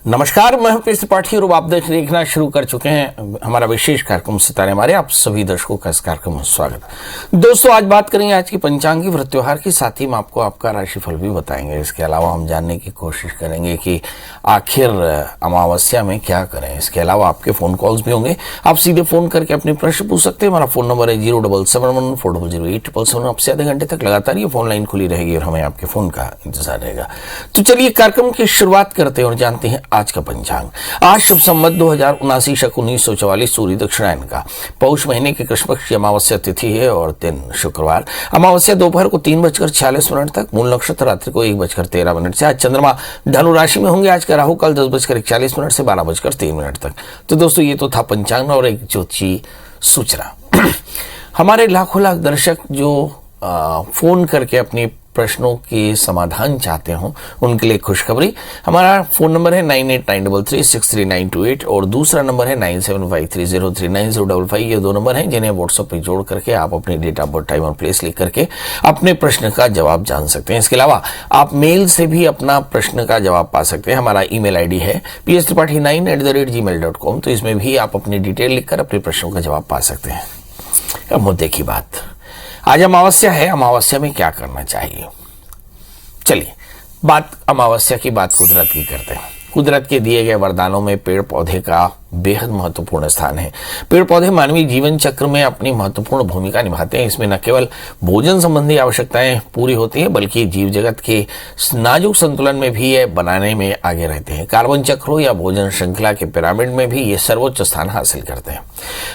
नमस्कार, मैं हूं त्रिपाठी और आप देखना शुरू कर चुके हैं हमारा विशेष कार्यक्रम सितारे हमारे। आप सभी दर्शकों का इस कार्यक्रम में स्वागत। दोस्तों, आज बात करेंगे आज की पंचांग की व्रत त्योहार की, साथ ही में आपको आपका राशिफल भी बताएंगे। इसके अलावा हम जानने की कोशिश करेंगे कि आखिर अमावस्या में क्या करें। इसके अलावा आपके फोन कॉल्स भी होंगे, आप सीधे फोन करके अपने प्रश्न पूछ सकते हैं। हमारा फोन नंबर है 07714008777। आपसे आधे घंटे तक लगातार ये फोन लाइन खुली रहेगी और हमें आपके फोन का इंतजार रहेगा। तो चलिए कार्यक्रम की शुरुआत करते हैं और जानते हैं आज का पंचांग। आज शुभ संवत 2079 शक 1944 सूर्य दक्षिणायन का पौष महीने की कृष्ण पक्ष की अमावस्या तिथि है और दिन शुक्रवार। अमावस्या दोपहर को 3:46 तक, मूल नक्षत्र रात्रि को 1:13 से। आज चंद्रमा धनु राशि में होंगे। आज का राहु काल 10:41 से 12:03 तक। तो दोस्तों, ये तो था पंचांग और एक ज्योतिषी सूचना। हमारे लाखों लाख दर्शक जो फोन करके अपनी प्रश्नों के समाधान चाहते हो उनके लिए खुशखबरी। हमारा फोन नंबर है 9893363928 और दूसरा नंबर है 9753039055। ये दो नंबर हैं जिन्हें व्हाट्सएप पे जोड़ करके आप अपनी डेट ऑफ बर्थ, टाइम और प्लेस लिख करके अपने प्रश्न का जवाब जान सकते हैं। इसके अलावा आप मेल से भी अपना प्रश्न का जवाब पा सकते हैं। हमारा ईमेल आईडी है pstripathi9@gmail.com। तो इसमें भी आप अपनी डिटेल लिखकर अपने प्रश्नों का जवाब पा सकते हैं। अब मुद्दे की बात, आज अमावस्या है। अमावस्या में क्या करना चाहिए? चलिए अमावस्या की बात कुदरत की करते हैं। कुदरत के दिए गए वरदानों में पेड़ पौधे का बेहद महत्वपूर्ण स्थान है। पेड़ पौधे मानवीय जीवन चक्र में अपनी महत्वपूर्ण भूमिका निभाते हैं। इसमें न केवल भोजन संबंधी आवश्यकताएं पूरी होती हैं, बल्कि जीव जगत के नाजुक संतुलन में भी ये बनाने में आगे रहते हैं। कार्बन चक्र हो या भोजन श्रृंखला के पिरामिड में भी ये सर्वोच्च स्थान हासिल करते हैं।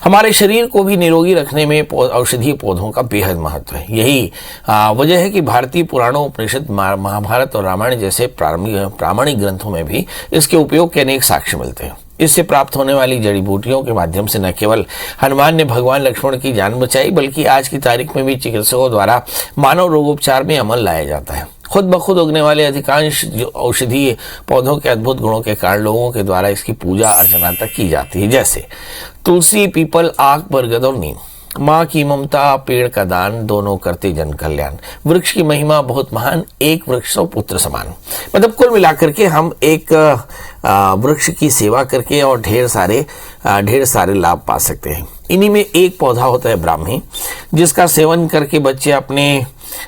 हमारे शरीर को भी निरोगी रखने में औषधीय पौधों का बेहद महत्व है। यही वजह है कि भारतीय पुराणों, उपनिषद, महाभारत और रामायण जैसे प्रामाणिक ग्रंथों में भी इसके उपयोग के अनेक साक्ष्य मिलते हैं। इससे प्राप्त होने वाली जड़ी बूटियों के माध्यम से न केवल हनुमान ने भगवान लक्ष्मण की जान बचाई, बल्कि आज की तारीख में भी चिकित्सकों द्वारा मानव रोगोपचार में अमल लाया जाता है। खुद ब खुद उगने वाले अधिकांश औषधीय पौधों के अद्भुत गुणों के कारण लोगों के द्वारा इसकी पूजा अर्चना तक की जाती है, जैसे तुलसी, पीपल, आक, बरगद और नीम। माँ की ममता, पेड़ का दान, दोनों करते जन कल्याण। वृक्ष की महिमा बहुत महान, एक वृक्ष सौ पुत्र समान। मतलब कुल मिलाकर के हम एक वृक्ष की सेवा करके और ढेर सारे लाभ पा सकते हैं। इन्हीं में एक पौधा होता है ब्राह्मी, जिसका सेवन करके बच्चे अपने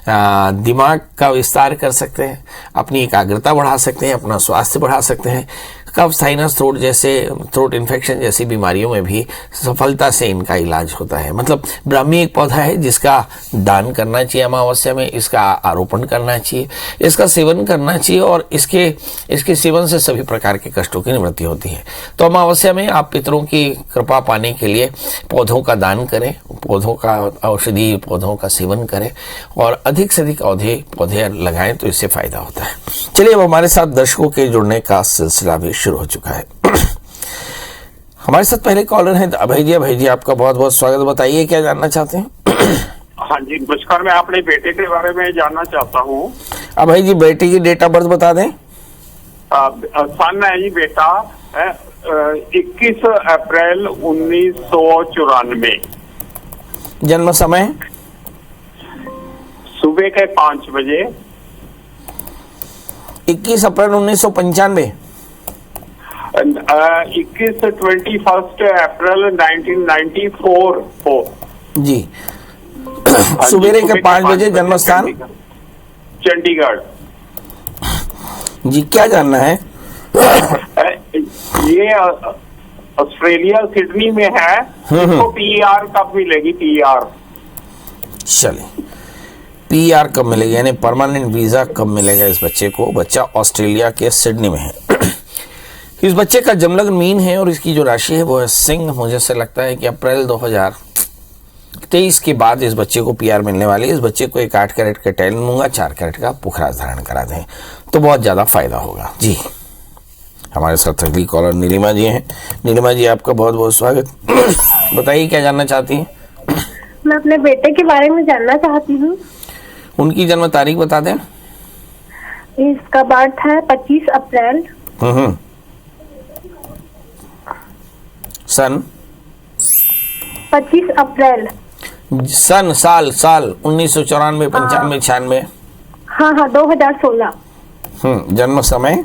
दिमाग का विस्तार कर सकते हैं, अपनी एकाग्रता बढ़ा सकते हैं, अपना स्वास्थ्य बढ़ा सकते हैं। कफ, साइनस, थ्रोट इन्फेक्शन जैसी बीमारियों में भी सफलता से इनका इलाज होता है। मतलब ब्राह्मी एक पौधा है जिसका दान करना चाहिए अमावस्या में, इसका आरोपण करना चाहिए, इसका सेवन करना चाहिए और इसके सेवन से सभी प्रकार के कष्टों की निवृत्ति होती है। तो अमावस्या में आप पितरों की कृपा पाने के लिए पौधों का दान करें, औषधीय पौधों का सेवन करें और अधिक से अधिक पौधे लगाएं, तो इससे फायदा होता है। चलिए, अब हमारे साथ दर्शकों के जुड़ने का सिलसिला भी शुरू हो चुका है। हमारे साथ पहले कॉलर हैं अभय जी। अभय जी, आपका बहुत बहुत स्वागत। बताइए क्या जानना चाहते हैं? हाँ जी, नमस्कार। मैं अपने बेटे के बारे में जानना चाहता हूँ। अभय जी, बेटे की डेट ऑफ बर्थ बता दें। सन है जी बेटा, 21 अप्रैल 1994। जन्म समय सुबह के 5 बजे। 21 अप्रैल 1995। 21 अप्रैल 1994 जी। सुबह के 5 बजे, जन्म स्थान चंडीगढ़। जी, क्या जानना है? ये ऑस्ट्रेलिया, सिडनी में है। इसको पीआर कब मिलेगी? पीआर चलिए, पीआर कब मिलेगी, यानी परमानेंट वीजा कब मिलेगा इस बच्चे को? बच्चा ऑस्ट्रेलिया के सिडनी में है। इस बच्चे का जन्मलग्न मीन है और इसकी जो राशि है वो है सिंह। मुझे से लगता है कि अप्रैल 2023 के बाद इस बच्चे को पीआर मिलने वाली है। इस बच्चे को एक 8 कैरेट का टाइल दूंगा, 4 कैरेट का पुखराज धारण करा दें तो बहुत ज्यादा फायदा होगा। जी, हमारे साथ अगली कॉलर नीलिमा जी हैं। नीलिमा जी, आपका बहुत बहुत स्वागत। बताइए क्या जानना चाहती हैं? मैं अपने बेटे के बारे में जानना चाहती हूँ। उनकी जन्म तारीख बता दें। इसका बर्थ है 25 अप्रैल। सन 25 अप्रैल। सन साल 1994, 95, 96। हाँ 2016। जन्म समय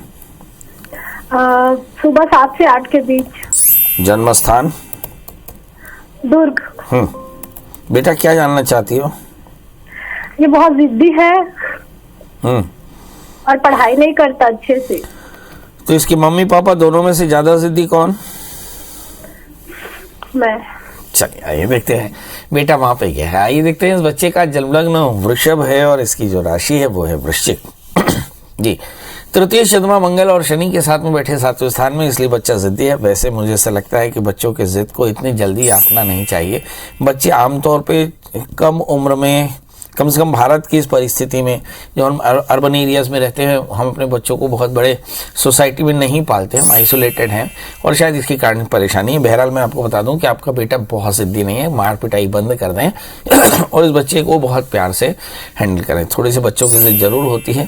सुबह 7 से 8 के बीच। जन्म स्थान? दुर्ग। बेटा क्या जानना चाहती हो? ये बहुत जिद्दी है हम्म और पढ़ाई नहीं करता अच्छे से। तो इसके मम्मी पापा दोनों में से ज्यादा जिद्दी कौन? मैं। चलिए आइए देखते हैं बेटा वहां पे क्या है। आइए देखते हैं इस बच्चे का जन्मलग्न वृषभ है और इसकी जो राशि है वो है वृश्चिक। जी, तृतीय शतमा मंगल और शनि के साथ में बैठे 7वें स्थान में, इसलिए बच्चा जिद्दी है। वैसे मुझे ऐसा लगता है कि बच्चों के जिद को इतनी जल्दी आंकना नहीं चाहिए। बच्चे आमतौर पे कम उम्र में, कम से कम भारत की इस परिस्थिति में, जो हम अर्बन एरियाज में रहते हैं, हम अपने बच्चों को बहुत बड़े सोसाइटी में नहीं पालते, हम आइसोलेटेड हैं और शायद इसके कारण परेशानी है। बहरहाल मैं आपको बता दूं कि आपका बेटा बहुत जिद्दी नहीं है, मार पिटाई बंद कर दें और इस बच्चे को बहुत प्यार से हैंडल करें। थोड़े से बच्चों की जिद जरूर होती है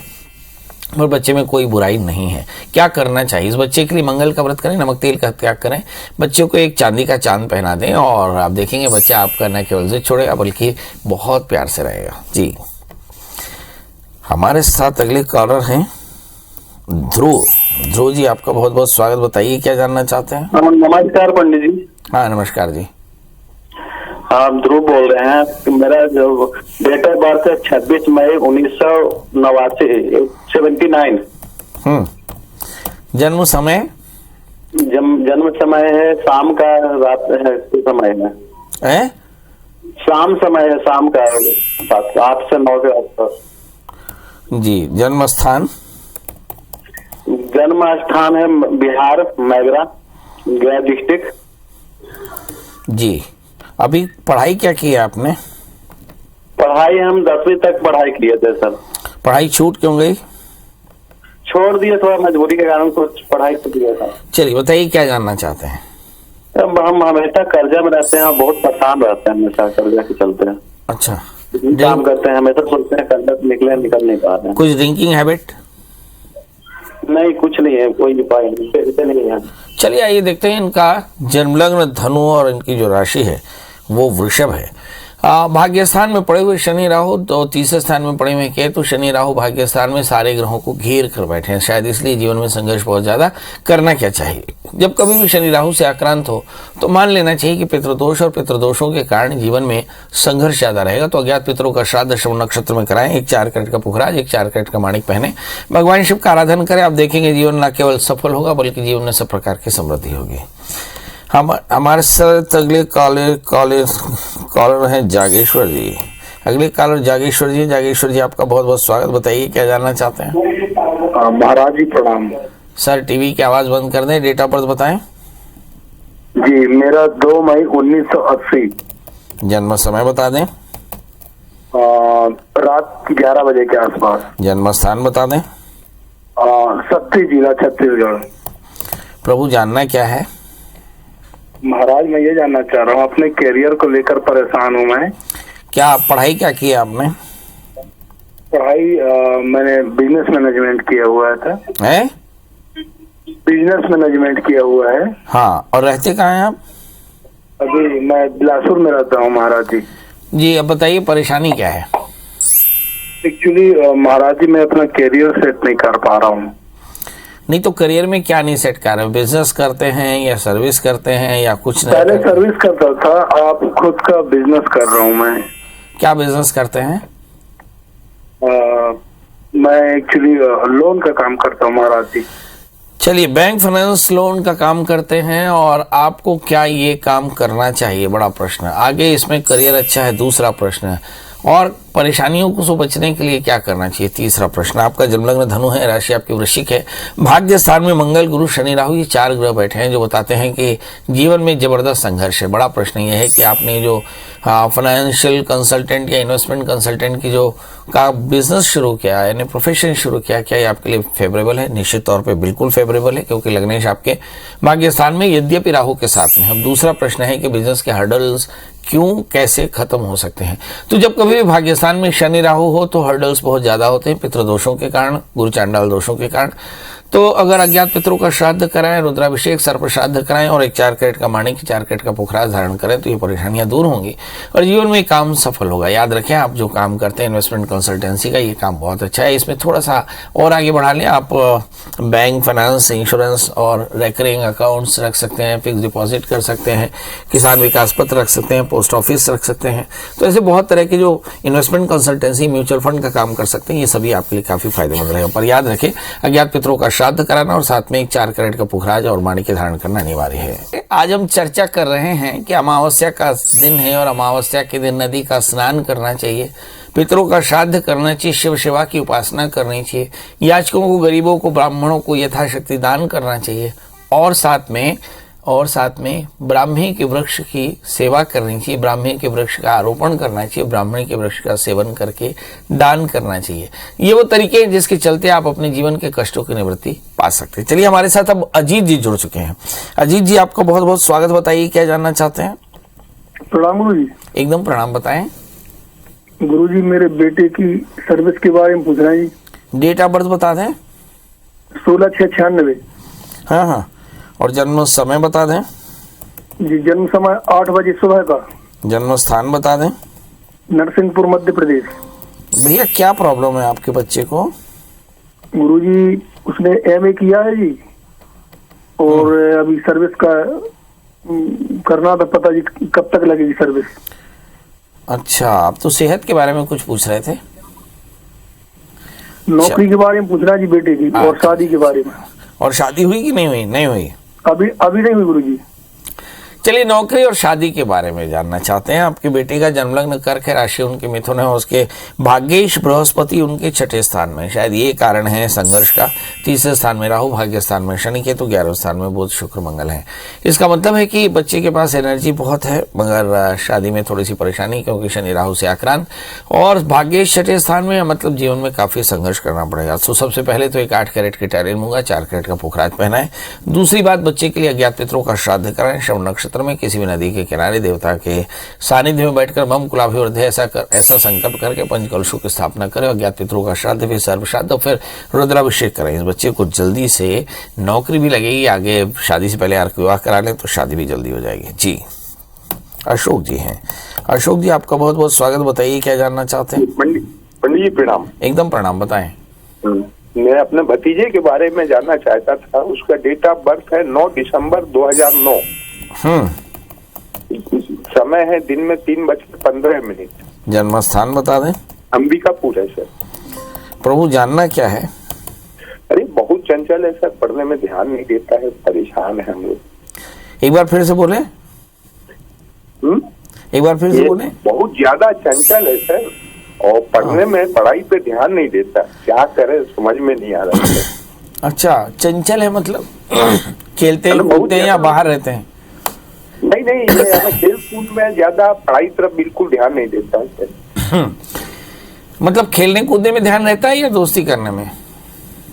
और बच्चे में कोई बुराई नहीं है। क्या करना चाहिए इस बच्चे के लिए? मंगल का व्रत करें, नमक तेल का त्याग करें, बच्चे को एक चांदी का चांद पहना दें और आप देखेंगे बच्चा आपका न केवल जिद छोड़ेगा बल्कि बहुत प्यार से रहेगा। जी, हमारे साथ अगले कॉलर हैं ध्रुव। ध्रुव जी आपका बहुत बहुत स्वागत। बताइए क्या जानना चाहते हैं? नमस्कार पंडित जी। हाँ नमस्कार जी। आप ध्रुव बोल रहे हैं। मेरा जो डेट ऑफ बर्थ है 26 मई 1989, 79। जन्म समय? जन्म समय है शाम का, रात है समय है, शाम समय है, शाम का 8 से 9 के आसपास। जी, जन्म स्थान? जन्म स्थान है बिहार, मैगरा, गया डिस्ट्रिक्ट। जी, अभी पढ़ाई क्या की है आपने? पढ़ाई हम 10वीं तक पढ़ाई किए थे सर। पढ़ाई छूट क्यों गई? छोड़ दिए, थोड़ा मजबूरी के कारण कुछ पढ़ाई कर दिया था। चलिए बताइए क्या जानना चाहते हैं? अब हम हमेशा कर्जा में रहते हैं और बहुत परेशान रहते हैं, हमेशा कर्जा के चलते हैं। अच्छा, काम करते हैं, हमेशा सोचते हैं कर्जा से निकल नहीं पा रहे हैं। कुछ ड्रिंकिंग हैबिट? नहीं, कुछ नहीं है, कोई उपाय नहीं है। चलिए आइए देखते हैं इनका जन्मलग्न धनु और इनकी जो राशि है वो वृषभ है। भाग्य स्थान में पड़े हुए शनि राहु, तो तीसरे स्थान में पड़े हुए केतु। शनि राहु भाग्य स्थान में सारे ग्रहों को घेर कर बैठे हैं, शायद इसलिए जीवन में संघर्ष बहुत ज्यादा। करना क्या चाहिए? जब कभी भी शनि राहु से आक्रांत हो तो मान लेना चाहिए कि पितृदोष और पितृदोषों के कारण जीवन में संघर्ष ज्यादा रहेगा। तो अज्ञात पितरों का श्राद्ध श्रवण नक्षत्र में कराएं, एक 4 कैरेट का पुखराज, एक 4 कैरेट का माणिक पहने, भगवान शिव का आराधन करें। आप देखेंगे जीवन न केवल सफल होगा बल्कि जीवन में सब प्रकार की समृद्धि होगी। हमारे साथ अगले कॉलर हैं जागेश्वर जी। अगले कॉलर जागेश्वर जी। जागेश्वर जी आपका बहुत बहुत स्वागत। बताइए क्या जानना चाहते हैं? महाराज जी प्रणाम। सर टीवी की आवाज बंद कर दें, डेट ऑफ बर्थ बताएं। जी, मेरा 2 मई 1980। जन्म समय बता दें। रात 11 बजे के आसपास। जन्म स्थान बता दें। शक्ति जिला, छत्तीसगढ़। प्रभु जानना क्या है? महाराज मैं ये जानना चाह रहा हूँ, अपने करियर को लेकर परेशान हूँ मैं। क्या पढ़ाई क्या की है आपने? पढ़ाई मैंने बिजनेस मैनेजमेंट किया हुआ था। है? बिजनेस मैनेजमेंट किया हुआ है। हाँ, और रहते कहाँ हैं आप? अभी मैं बिलासपुर में रहता हूँ महाराज जी। जी, अब बताइए परेशानी क्या है? एक्चुअली महाराज जी मैं अपना करियर सेट नहीं कर पा रहा हूँ। नहीं तो करियर में क्या नहीं सेट कर रहे? बिजनेस करते हैं या सर्विस करते हैं या कुछ नहीं? पहले सर्विस करता था, आप खुद का बिजनेस कर रहा हूँ मैं। क्या बिजनेस करते हैं? मैं एक्चुअली लोन का काम करता हूँ महाराज जी। चलिए, बैंक फाइनेंस लोन का काम करते हैं और आपको क्या ये काम करना चाहिए? बड़ा प्रश्न। आगे इसमें करियर अच्छा है, दूसरा प्रश्न है, और परेशानियों को से बचने के लिए क्या करना चाहिए, तीसरा प्रश्न। आपका जन्मलग्न धनु है, राशि आपकी वृश्चिक है, भाग्य स्थान में मंगल, गुरु, शनि, राहु, ये 4 ग्रह बैठे हैं जो बताते हैं कि जीवन में जबरदस्त संघर्ष है। बड़ा प्रश्न ये है कि आपने जो फाइनेंशियल कंसल्टेंट या इन्वेस्टमेंट कंसल्टेंट की जो का बिजनेस शुरू किया, यानी प्रोफेशन शुरू किया, क्या ये आपके लिए फेवरेबल है? निश्चित तौर पे बिल्कुल फेवरेबल है, क्योंकि लग्नेश आपके भाग्य स्थान में यद्यपि राहु के साथ में। अब दूसरा प्रश्न है कि बिजनेस के हर्डल्स क्यों, कैसे खत्म हो सकते हैं? तो जब कभी भी भाग्य स्थान में शनि राहु हो तो हर्डल्स बहुत ज्यादा होते हैं, पितृदोषों के कारण, गुरु चांडाल दोषों के कारण। तो अगर अज्ञात पितरों का श्राद्ध कराएं, रुद्राभिषेक, सर्प श्राद्ध कराएं और एक 4 कैरेट का माणिक, 4 कैरेट का पुखराज धारण करें तो ये परेशानियां दूर होंगी और जीवन में काम सफल होगा। याद रखें, आप जो काम करते हैं इन्वेस्टमेंट कंसल्टेंसी का, ये काम बहुत अच्छा है। इसमें थोड़ा सा और आगे बढ़ा लें आप, बैंक, फाइनेंस, इंश्योरेंस और रेकरिंग अकाउंट्स रख सकते हैं, फिक्स डिपॉजिट कर सकते हैं, किसान विकास पत्र रख सकते हैं, पोस्ट ऑफिस रख सकते हैं। तो ऐसे बहुत तरह के जो इन्वेस्टमेंट कंसल्टेंसी, म्यूचुअल फंड का काम कर सकते हैं, ये सभी आपके लिए काफी फायदेमंद रहेगा। पर याद रखें, अज्ञात पितरों का श्राद्ध कराना और साथ में एक 4 कैरेट का पुखराज और माणिक धारण करना अनिवार्य है। आज हम चर्चा कर रहे हैं कि अमावस्या का दिन है और अमावस्या के दिन नदी का स्नान करना चाहिए, पितरों का श्राद्ध करना चाहिए, शिव सेवा की उपासना करनी चाहिए, याचकों को, गरीबों को, ब्राह्मणों को यथाशक्ति दान करना चाहिए और साथ में ब्राह्मी के वृक्ष की सेवा करनी चाहिए, ब्राह्मी के वृक्ष का आरोपण करना चाहिए, ब्राह्मणी के वृक्ष का सेवन करके दान करना चाहिए। ये वो तरीके हैं जिसके चलते आप अपने जीवन के कष्टों की निवृत्ति पा सकते हैं। चलिए, हमारे साथ अब अजीत जी जुड़ चुके हैं। अजीत जी, आपका बहुत बहुत स्वागत। बताइए क्या जानना चाहते हैं। प्रणाम गुरु जी। एकदम प्रणाम, बताएं। गुरु जी, मेरे बेटे की सर्विस के बारे में पूछ रहे हैं जी। डेट ऑफ बर्थ बता दें। 16/6/96। हाँ, और जन्म समय बता दें। जी, जन्म समय 8 बजे सुबह का। जन्म स्थान बता दें। नरसिंहपुर, मध्य प्रदेश। भैया, क्या प्रॉब्लम है आपके बच्चे को। गुरु जी, उसने MA किया है जी और अभी सर्विस का करना था, पता जी कब तक लगेगी सर्विस। अच्छा, आप तो सेहत के बारे में कुछ पूछ रहे थे। नौकरी के बारे में पूछना जी बेटे की, और शादी के बारे में। और शादी हुई कि नहीं हुई। नहीं हुई, अभी नहीं हुई गुरु जी। चलिए, नौकरी और शादी के बारे में जानना चाहते हैं। आपके बेटे का जन्मलग्न कर्क है, राशि उनके मिथुन है, उसके भाग्येश बृहस्पति उनके 6ठे स्थान में, शायद ये कारण है संघर्ष का। 3रे स्थान में राहु, भाग्य स्थान में शनि, केतु, 11वें स्थान में बुध, शुक्र, मंगल है। इसका मतलब है कि बच्चे के पास एनर्जी बहुत है, मगर शादी में थोड़ी सी परेशानी, क्योंकि शनि राहु से आक्रांत, और भाग्येश 6ठे स्थान में, मतलब जीवन में काफी संघर्ष करना पड़ेगा। तो सबसे पहले तो एक 8 कैरेट की टायरिन मूंगा, 4 कैरेट का पुखराज पहनाएं। दूसरी बात, बच्चे के लिए अज्ञात पितरों का श्राद्ध कराएं। श्रवण नक्षत्र में किसी भी नदी के किनारे देवता के सानिध्य में बैठकर मम कुलाभिवर्धे ऐसा संकल्प करके पंचकलशों की स्थापना करें। अज्ञात पितरों का श्राद्ध, फिर सर्व श्राद्ध, फिर रुद्राभिषेक करें। इस बच्चे को जल्दी से नौकरी भी लगेगी, आगे शादी से पहले अर्क विवाह करा लें तो शादी भी जल्दी हो जाएगी। जी, अशोक जी हैं। अशोक जी, आपका बहुत बहुत स्वागत। बताइए क्या जानना चाहते हैं। पंडित जी प्रणाम। एकदम प्रणाम, बताएं। मैं अपने भतीजे के बारे में जानना चाहता था। उसका डेट ऑफ बर्थ है 9 दिसंबर 2009। समय है दिन में 3:15। जन्म स्थान बता दें। अंबिकापुर है सर। प्रभु, जानना क्या है। अरे बहुत चंचल है सर, पढ़ने में ध्यान नहीं देता है, परेशान है हम लोग। एक बार फिर से बोले। एक बार फिर से बोले। बहुत ज्यादा चंचल है सर और पढ़ने में, पढ़ाई पे ध्यान नहीं देता। क्या करे समझ में नहीं आ रहा है। अच्छा, चंचल है मतलब खेलते हैं, कूदते हैं या बाहर रहते हैं। नहीं, ये खेल कूद में ज्यादा, पढ़ाई तरफ बिल्कुल ध्यान नहीं देता है। मतलब खेलने कूदने में ध्यान रहता है या दोस्ती करने में।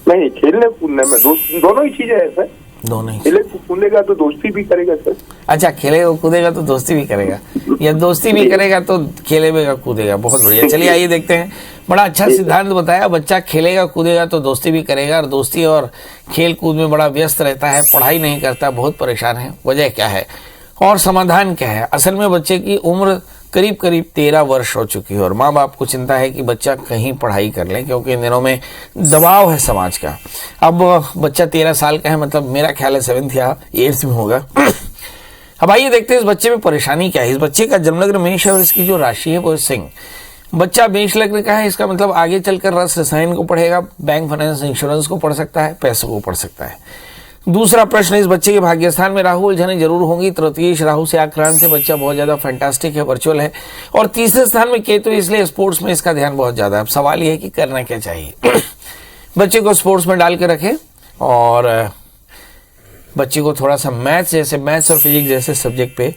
नहीं, खेलने कूदने में, दोनों ही चीजें है सर। दोनों ही। खेले कूदेगा तो दोस्ती भी करेगा सर। अच्छा, खेलेगा कूदेगा तो दोस्ती भी करेगा, या दोस्ती भी करेगा तो खेलेगा कूदेगा। बहुत बढ़िया। चलिए आइए देखते हैं। बड़ा अच्छा सिद्धांत बताया। बच्चा खेलेगा कूदेगा तो दोस्ती भी करेगा, और दोस्ती और खेल कूद में बड़ा व्यस्त रहता है, पढ़ाई नहीं करता, बहुत परेशान है। वजह क्या है और समाधान क्या है। असल में बच्चे की उम्र करीब 13 वर्ष हो चुकी है और माँ बाप को चिंता है कि बच्चा कहीं पढ़ाई कर ले, क्योंकि इन दिनों में दबाव है समाज का। अब बच्चा 13 साल का है, मतलब मेरा ख्याल है 7th या 8th में होगा। अब आइए देखते हैं इस बच्चे में परेशानी क्या है। इस बच्चे का जन्मलग्न मेष है और इसकी जो राशि है वो सिंह। बच्चा मेष लग्न का है, इसका मतलब आगे चलकर रस रसायन को पढ़ेगा, बैंक, फाइनेंस, इंश्योरेंस को पढ़ सकता है, पैसों को पढ़ सकता है। दूसरा प्रश्न, इस बच्चे के भाग्य स्थान में राहु उलझने जरूर होंगी। तृतीयेश राहु से आक्रांत है, बच्चा बहुत ज्यादा फैंटास्टिक है, वर्चुअल है। और तीसरे स्थान में केतु, इसलिए स्पोर्ट्स में इसका ध्यान बहुत ज्यादा है। अब सवाल यह है कि करना क्या चाहिए। बच्चे को स्पोर्ट्स में डाल के रखें और बच्चे को थोड़ा सा मैथ्स और फिजिक्स जैसे सब्जेक्ट पे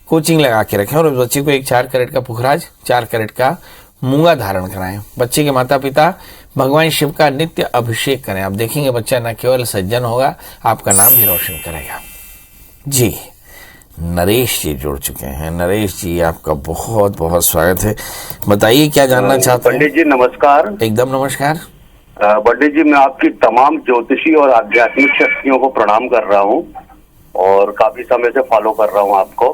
कोचिंग लगा के रखें, और उस बच्चे को एक 4 कैरेट का पुखराज, 4 कैरेट का मूंगा धारण कराएं। बच्चे के माता पिता भगवान शिव का नित्य अभिषेक करें। आप देखेंगे बच्चा न केवल सज्जन होगा, आपका नाम भी रोशन करेगा। जी, नरेश जी जुड़ चुके हैं। नरेश जी, आपका बहुत बहुत स्वागत है। बताइए क्या जानना चाहते हैं। पंडित जी नमस्कार। एकदम नमस्कार। पंडित जी, मैं आपकी तमाम ज्योतिषी और आध्यात्मिक शक्तियों को प्रणाम कर रहा हूँ और काफी समय से फॉलो कर रहा हूँ आपको।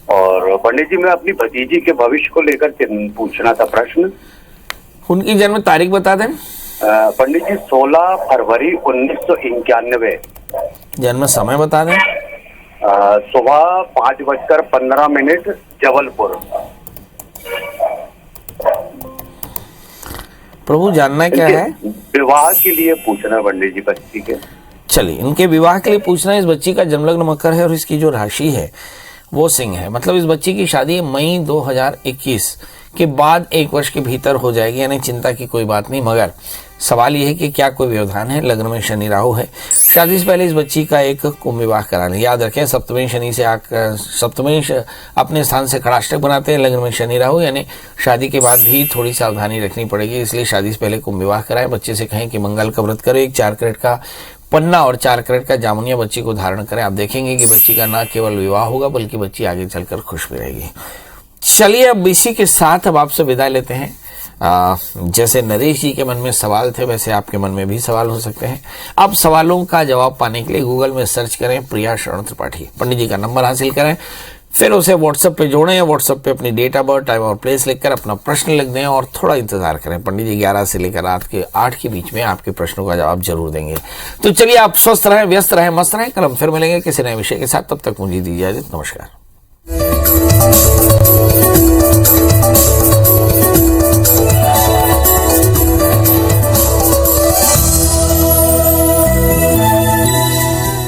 और पंडित जी, मैं अपनी भतीजी के भविष्य को लेकर पूछना था प्रश्न। उनकी जन्म तारीख बता दें। पंडित जी, 16 फरवरी 1991। जन्म समय बता दें। सुबह 5:15 जबलपुर। प्रभु, जानना क्या है? विवाह के लिए पूछना पंडित जी बच्ची के। चलिए, इनके विवाह के लिए पूछना है। इस बच्ची का जन्मलग्न मकर है और इसकी जो राशि है वो सिंह है। मतलब इस बच्ची की शादी मई 2021 के बाद 1 वर्ष के भीतर हो जाएगी, यानी चिंता की कोई बात नहीं। मगर सवाल यह है कि क्या कोई व्यवधान है? लग्न में शनि राहु है। शादी से पहले इस बच्ची का एक कुंभ विवाह करा लें। याद रखें, सप्तमी शनि से सप्तमी अपने स्थान से खड़ाष्टक बनाते हैं। लग्न में शनि राहु, यानी शादी के बाद भी थोड़ी सावधानी रखनी पड़ेगी। इसलिए शादी से पहले कुंभ विवाह कराएं। बच्चे से कहें कि मंगल का व्रत करें, एक 4 कैरेट का पन्ना और 4 कैरेट का जामुनिया बच्ची को धारण करें। आप देखेंगे कि बच्ची का न केवल विवाह होगा बल्कि बच्ची आगे चलकर खुश भी रहेगी। चलिए, अब इसी के साथ अब आपसे विदा लेते हैं। जैसे नरेश जी के मन में सवाल थे वैसे आपके मन में भी सवाल हो सकते हैं। अब सवालों का जवाब पाने के लिए गूगल में सर्च करें प्रिया शरण त्रिपाठी, पंडित जी का नंबर हासिल करें, फिर उसे व्हाट्सएप पे जोड़ें। व्हाट्सएप पे अपनी डेट ऑफ बर्थ, टाइम और प्लेस लिखकर अपना प्रश्न लिख दें और थोड़ा इंतजार करें। पंडित जी 11 से लेकर रात के 8 के बीच में आपके प्रश्नों का जवाब जरूर देंगे। तो चलिए, आप स्वस्थ रहें, व्यस्त रहें, मस्त रहें। कल हम फिर मिलेंगे किसी नए विषय के साथ। तब तक मुझे दीजिए इजाजत। नमस्कार।